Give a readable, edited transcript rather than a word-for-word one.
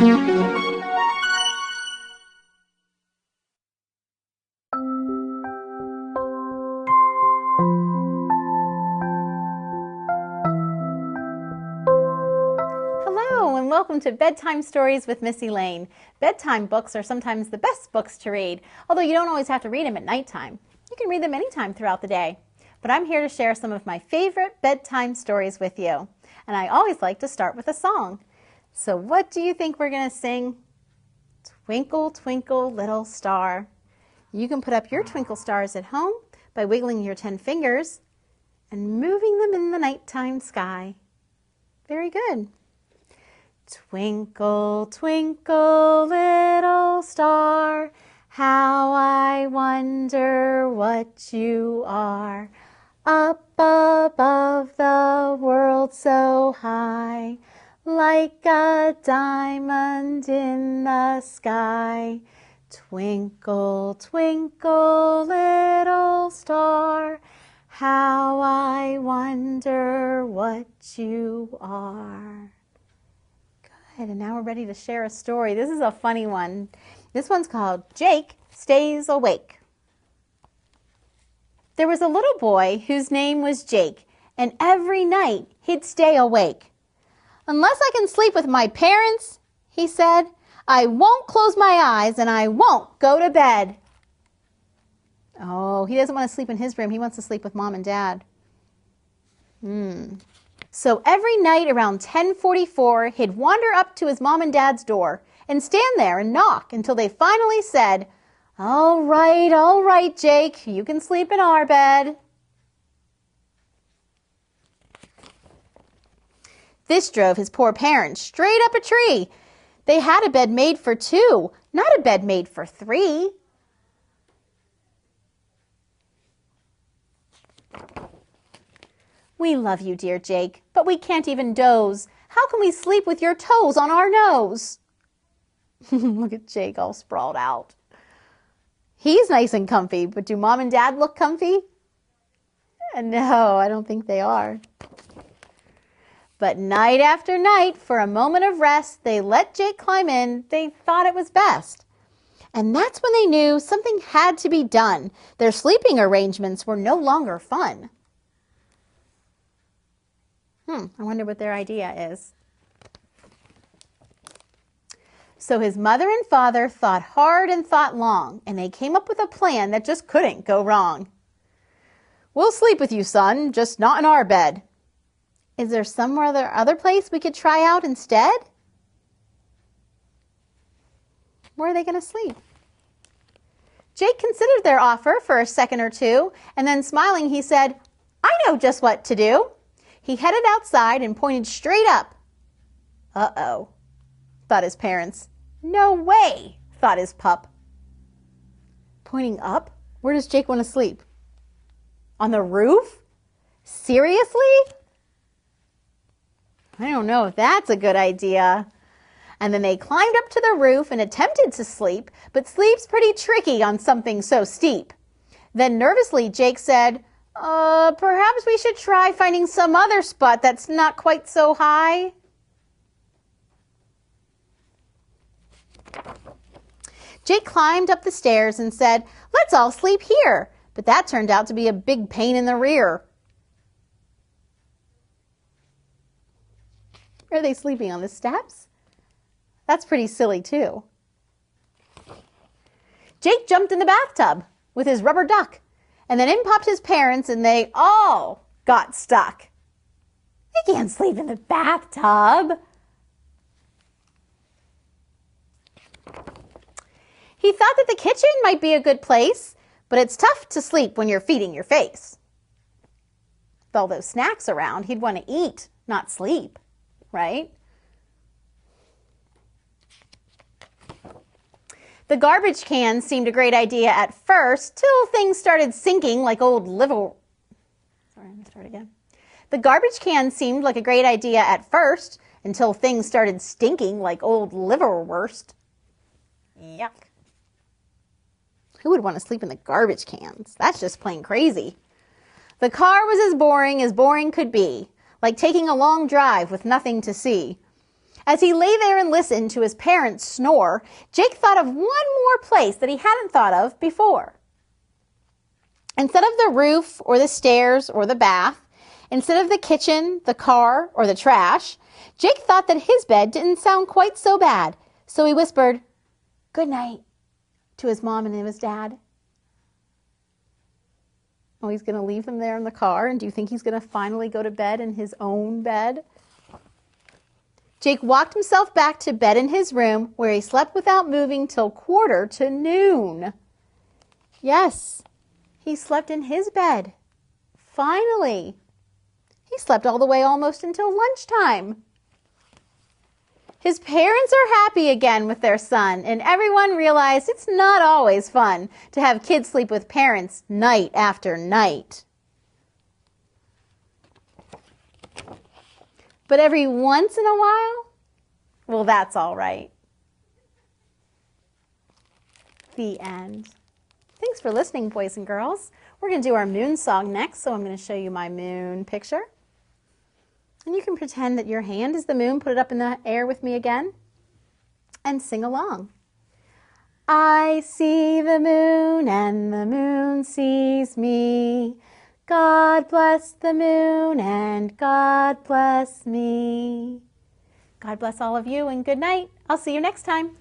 Hello and welcome to Bedtime Stories with Miss Elaine. Bedtime books are sometimes the best books to read, although you don't always have to read them at nighttime. You can read them anytime throughout the day. But I'm here to share some of my favorite bedtime stories with you. And I always like to start with a song. So what do you think we're going to sing? Twinkle, twinkle, little star. You can put up your twinkle stars at home by wiggling your 10 fingers and moving them in the nighttime sky. Very good. Twinkle, twinkle, little star, how I wonder what you are. Up above the world so high, like a diamond in the sky. Twinkle, twinkle, little star, how I wonder what you are. Good, and now we're ready to share a story. This is a funny one. This one's called Jake Stays Awake. There was a little boy whose name was Jake, and every night he'd stay awake. "Unless I can sleep with my parents," he said, "I won't close my eyes and I won't go to bed." Oh, he doesn't want to sleep in his room. He wants to sleep with Mom and Dad. So every night around 10:44, he'd wander up to his Mom and Dad's door and stand there and knock until they finally said, all right, Jake, you can sleep in our bed." This drove his poor parents straight up a tree. They had a bed made for two, not a bed made for three. "We love you, dear Jake, but we can't even doze. How can we sleep with your toes on our nose?" Look at Jake all sprawled out. He's nice and comfy, but do Mom and Dad look comfy? No, I don't think they are. But night after night, for a moment of rest, they let Jake climb in. They thought it was best. And that's when they knew something had to be done. Their sleeping arrangements were no longer fun. I wonder what their idea is. So his mother and father thought hard and thought long, and they came up with a plan that just couldn't go wrong. "We'll sleep with you, son, just not in our bed. Is there some other place we could try out instead?" Where are they going to sleep? Jake considered their offer for a second or two, and then smiling, he said, "I know just what to do." He headed outside and pointed straight up. Uh-oh, thought his parents. No way, thought his pup. Pointing up? Where does Jake want to sleep? On the roof? Seriously? I don't know if that's a good idea. And then they climbed up to the roof and attempted to sleep, but sleep's pretty tricky on something so steep. Then nervously, Jake said, perhaps we should try finding some other spot that's not quite so high." Jake climbed up the stairs and said, "Let's all sleep here." But that turned out to be a big pain in the rear. Are they sleeping on the steps? That's pretty silly too. Jake jumped in the bathtub with his rubber duck, and then in popped his parents, and they all got stuck. They can't sleep in the bathtub. He thought that the kitchen might be a good place, but it's tough to sleep when you're feeding your face. With all those snacks around, he'd want to eat, not sleep, right? The garbage can seemed a great idea at first, till things started sinking like old liver... Sorry, let me start again. The garbage can seemed like a great idea at first, until things started stinking like old liverwurst. Yuck. Who would want to sleep in the garbage cans? That's just plain crazy. The car was as boring could be, like taking a long drive with nothing to see. As he lay there and listened to his parents snore, Jake thought of one more place that he hadn't thought of before. Instead of the roof or the stairs or the bath, instead of the kitchen, the car, or the trash, Jake thought that his bed didn't sound quite so bad. So he whispered, "Good night," to his mom and his dad. Oh, he's going to leave them there in the car, and do you think he's going to finally go to bed in his own bed? Jake walked himself back to bed in his room, where he slept without moving till 1:45. Yes, he slept in his bed. Finally. He slept all the way almost until lunchtime. His parents are happy again with their son, and everyone realized it's not always fun to have kids sleep with parents night after night. But every once in a while, well, that's all right. The end. Thanks for listening, boys and girls. We're going to do our moon song next, so I'm going to show you my moon picture. And you can pretend that your hand is the moon, put it up in the air with me again, and sing along. I see the moon and the moon sees me. God bless the moon and God bless me. God bless all of you and good night. I'll see you next time.